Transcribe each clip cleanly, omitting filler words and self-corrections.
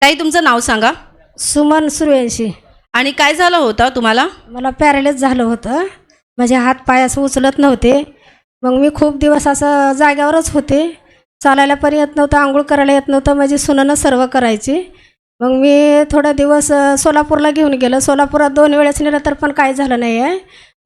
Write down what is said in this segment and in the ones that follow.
ताई तुमचं नाव सांगा सुमन सूर्यवंशी. आणि काय झालं होतं तुम्हाला? मला पॅरालिस झालं होतं. माझे हात पाय असं उचलत नव्हते. मग मी खूप दिवस असं जाग्यावरच होते. चालायला पण येत नव्हतं, आंघोळ करायला येत नव्हतं. माझी सुननं सर्व करायची. मग मी थोडा दिवस सोलापूरला घेऊन गेलं. सोलापुरात 2 वेळेस नेलं तर पण काही झालं नाही आहे.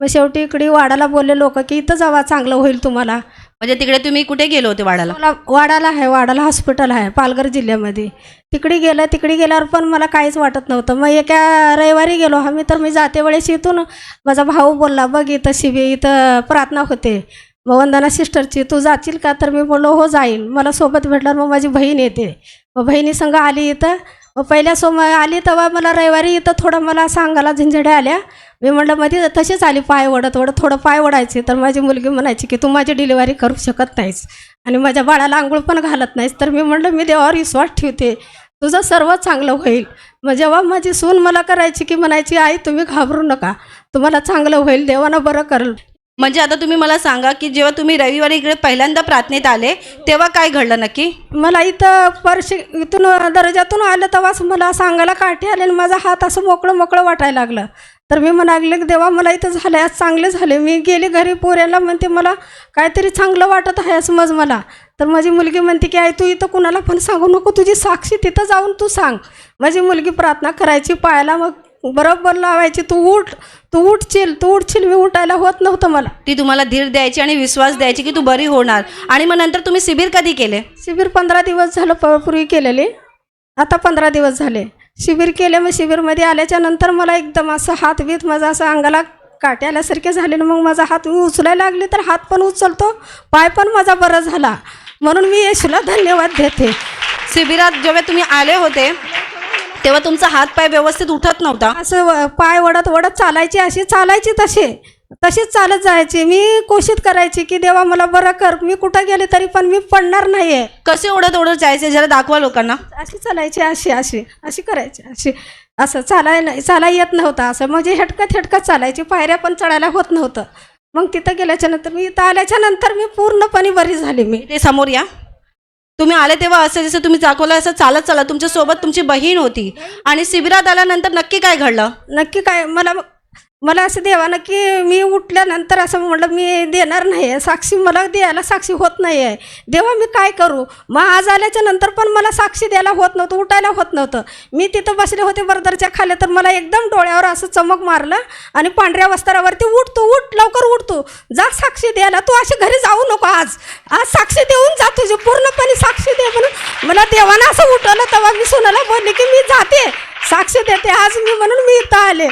मग शेवटी इकडे वाडाला बोलले लोक की इथं जावा, चांगलं होईल तुम्हाला. म्हणजे तिकडे तुम्ही कुठे गेलो होते वाडाला? वाडाला आहे, वाडाला हॉस्पिटल आहे पालघर जिल्ह्यामध्ये. तिकडे गेल्यावर पण मला काहीच वाटत नव्हतं. मग एका रविवारी गेलो आम्ही. तर मी जाते वेळेस इथून माझा भाऊ बोलला, बघ इथं शिबी, इथं प्रार्थना होते मग वंदना सिस्टरची, तू जाशील का? तर मी बोललो हो जाईन. मला सोबत भेटल्यावर मग माझी बहीण येते. मग बहिणी संग आली इथं. मग पहिल्या सोमवारी आली तेव्हा मला रविवारी इथं थोडं मला सांगायला झंझड्या आल्या. मी म्हटलं मध्ये तशीच आली पाय वडत थोडं पाय ओढायचे. तर माझी मुलगी म्हणायची की तू माझी डिलिव्हरी करू शकत नाहीस आणि माझ्या बाळाला आंघोळ पण घालत नाहीस. तर मी म्हटलं मी देवावर विश्वास ठेवते, तुझं सर्व चांगलं होईल. मग जेव्हा माझी सून मला करायची की म्हणायची आई तुम्ही घाबरू नका, तुम्हाला चांगलं होईल, देवानं बरं करेल. म्हणजे आता तुम्ही मला सांगा की जेव्हा तुम्ही रविवारी इकडे पहिल्यांदा प्रार्थनेत आले तेव्हा काय घडलं नक्की? मला इथं इथून दर्जातून आलं तेव्हाच मला सांगायला काठी आले आणि माझा हात असं मोकळं वाटायला लागलं. तर मी म्हणाले की देवा मला इथं झालं, आज चांगले झाले. मी गेले घरी, पोऱ्याला म्हणते मला काहीतरी चांगलं वाटत आहे समज मला. तर माझी मुलगी म्हणते की आई तू इथं कुणाला पण सांगू नको, तुझी साक्षी तिथं जाऊन तू सांग. माझी मुलगी प्रार्थना करायची, पायाला मग बरोबर लावायची, तू उठशील. मी उठायला होत नव्हतं मला. ती तुम्हाला धीर द्यायची आणि विश्वास द्यायची की तू बरी होणार. आणि मग नंतर तुम्ही शिबिर कधी केले? शिबिर 15 दिवस झालं पूर्वी केलेले. आता 15 दिवस झाले शिबिर केले. मग शिबिरमध्ये आल्याच्या नंतर मला एकदम असं हात माझा असं अंगाला काटे आल्यासारखे झाले. मग माझा हात मी उचलायला लागले तर हात पण उचलतो, पाय पण माझा बरा झाला. म्हणून मी येशूला धन्यवाद देते. शिबिरात जेव्हा तुम्ही आले होते तेव्हा तुमचा हात पाय व्यवस्थित उठत नव्हता? असं पाय वडत चालायची, अशी चालायची, तशीच चालत जायची. मी कोशिश करायची की देवा मला बरं कर, मी कुठं गेले तरी पण मी पडणार नाही आहे. कसे ओढत जायचे जरा दाखवा लोकांना. अशी चालायची, अशी करायची, असं चालायला येत नव्हतं. असं म्हणजे हेटकत चालायची, पायऱ्या पण चढायला होत नव्हतं. मग तिथं गेल्याच्या नंतर मी इथं आल्याच्या नंतर मी पूर्णपणे बरी झाली. मी ते समोर या. तुम्ही आले तेव्हा असं जसं तुम्ही दाखवलं असं चालत तुमच्यासोबत तुमची बहीण होती. आणि शिबिरात आल्यानंतर नक्की काय घडलं? नक्की काय मला असं देवानं की मी उठल्यानंतर असं म्हटलं मी देणार नाही आहे साक्षी, मला द्यायला साक्षी होत नाही आहे. देवा मी काय करू? मग आज आल्याच्या नंतर पण मला साक्षी द्यायला होत नव्हतं, उठायला होत नव्हतं. मी तिथं बसले होते बर्दरच्या खाली. तर मला एकदम डोळ्यावर असं चमक मारलं आणि पांढऱ्या वस्त्रावरती उठ लवकर उठ, तू जा साक्षी द्यायला, तू अशी घरी जाऊ नको, आज साक्षी देऊन जा, तुझी पूर्णपणे साक्षी दे. म्हणून मला देवानं असं उठवलं. तेव्हा मी सुनाला बोलले की मी जाते, साक्षी देते आज मी, म्हणून मी इथं आले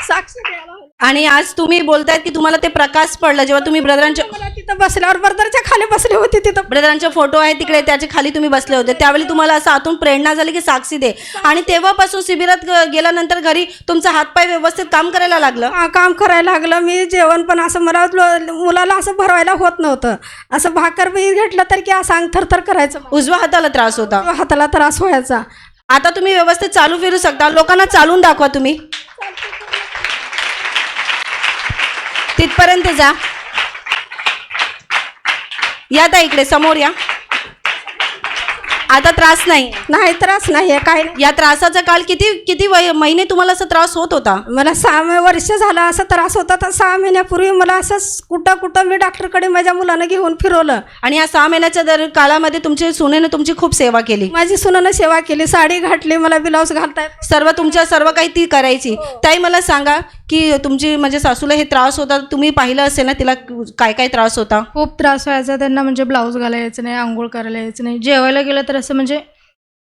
साक्षी द्यायला. आणि आज तुम्ही बोलतायत की तुम्हाला ते प्रकाश पडला जेव्हा तुम्ही ब्रदरांच्या तिथं बसल्यावर बर्दरच्या खाली बसले होते. तिथं ब्रदरांचे फोटो आहे तिकडे, त्याच्या खाली तुम्ही बसले होते. त्यावेळी तुम्हाला असं आतून प्रेरणा झाली की साक्षी दे. आणि तेव्हापासून शिबिरात गेल्यानंतर घरी तुमचा हातपाय व्यवस्थित काम करायला लागलं? काम करायला लागलं. मी जेवण पण असं मला मुलाला असं भरवायला होत नव्हतं. असं भाकर बी घेतलं तर की असं अंग थरथर करायचं. उजव्या हाताला त्रास होता? हाताला त्रास व्हायचा. आता तुम्ही व्यवस्थित चालू फिरू शकता. लोकांना चालून दाखवा तुम्ही. तिथपर्यंत जा. या आता इकडे समोर या. आता त्रास नाही? त्रास नाही आहे काय. या त्रासाचा काळ किती महिने तुम्हाला असा त्रास होत होता? मला 6 वर्ष झाला असा त्रास होता. तर 6 महिन्यापूर्वी मला असंच कुठं मी डॉक्टरकडे माझ्या मुलानं घेऊन फिरवलं. आणि या 6 महिन्याच्या काळामध्ये तुमच्या सुनेनं तुमची खूप सेवा केली? माझी सुनेनं सेवा केली, साडी घातली, मला ब्लाऊज घालताय, सर्व काही ती करायची. ताई मला सांगा की तुमची म्हणजे सासूला हे त्रास होता, तुम्ही पाहिलं असेल ना तिला काय त्रास होता? खूप त्रास व्हायचा त्यांना. म्हणजे ब्लाऊज घालायला यायचं नाही, आंघोळ करायला यायचं नाही, जेवायला गेलं तर असं म्हणजे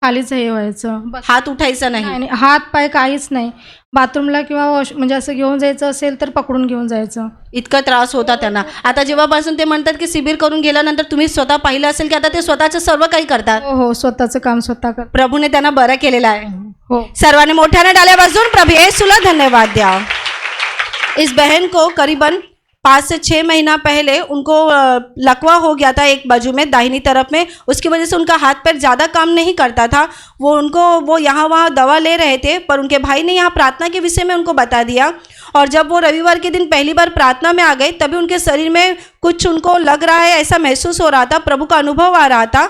खालीच हे व्हायचं, हात उठायचा नाही, हात पाय काहीच नाही. बाथरूमला किंवा म्हणजे असं घेऊन जायचं असेल तर पकडून घेऊन जायचं, इतका त्रास होता त्यांना. आता जेव्हापासून ते म्हणतात की शिबिर करून गेल्यानंतर तुम्ही स्वतः पाहिलं असेल की आता ते स्वतःचं सर्व काही करतात? हो, स्वतःचं काम स्वतः करतात. प्रभूने त्यांना बरं केलेलं आहे. हो, सर्वांनी मोठ्याने टाळ्या वाजवून प्रभू येशूला धन्यवाद द्या. इस बहन को करीबन 5 से 6 महीना पहले उनको लकवा हो गया था एक बाजू में, दाहिनी तरफ में. उसकी वजह से उनका हाथ पैर ज़्यादा काम नहीं करता था. वो यहाँ वहाँ दवा ले रहे थे, पर उनके भाई ने यहाँ प्रार्थना के विषय में उनको बता दिया. और जब वो रविवार के दिन पहली बार प्रार्थना में आ गए तभी उनके शरीर में कुछ उनको लग रहा है, ऐसा महसूस हो रहा था, प्रभु का अनुभव आ रहा था.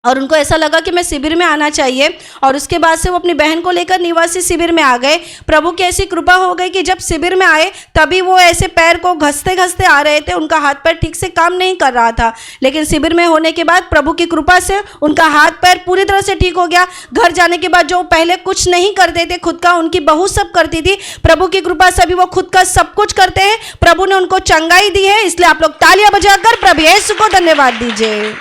और उनको ऐसा लगा कि मैं शिविर में आना चाहिए, और उसके बाद से वो अपनी बहन को लेकर निवासी शिविर में आ गए। प्रभु की ऐसी कृपा हो गई कि जब शिविर में आए तभी वो ऐसे पैर को घसते घसते आ रहे थे, उनका हाथ पैर ठीक से काम नहीं कर रहा था। लेकिन शिविर में होने के बाद प्रभु की कृपा से उनका हाथ पैर पूरी तरह से ठीक हो गया। घर जाने के बाद जो पहले कुछ नहीं करते थे खुद का, उनकी बहू सब करती थी, प्रभु की कृपा से अभी वो खुद का सब कुछ करते हैं। प्रभु ने उनको चंगाई दी है, इसलिए आप लोग तालियां बजाकर प्रभु यीशु को धन्यवाद दीजिए।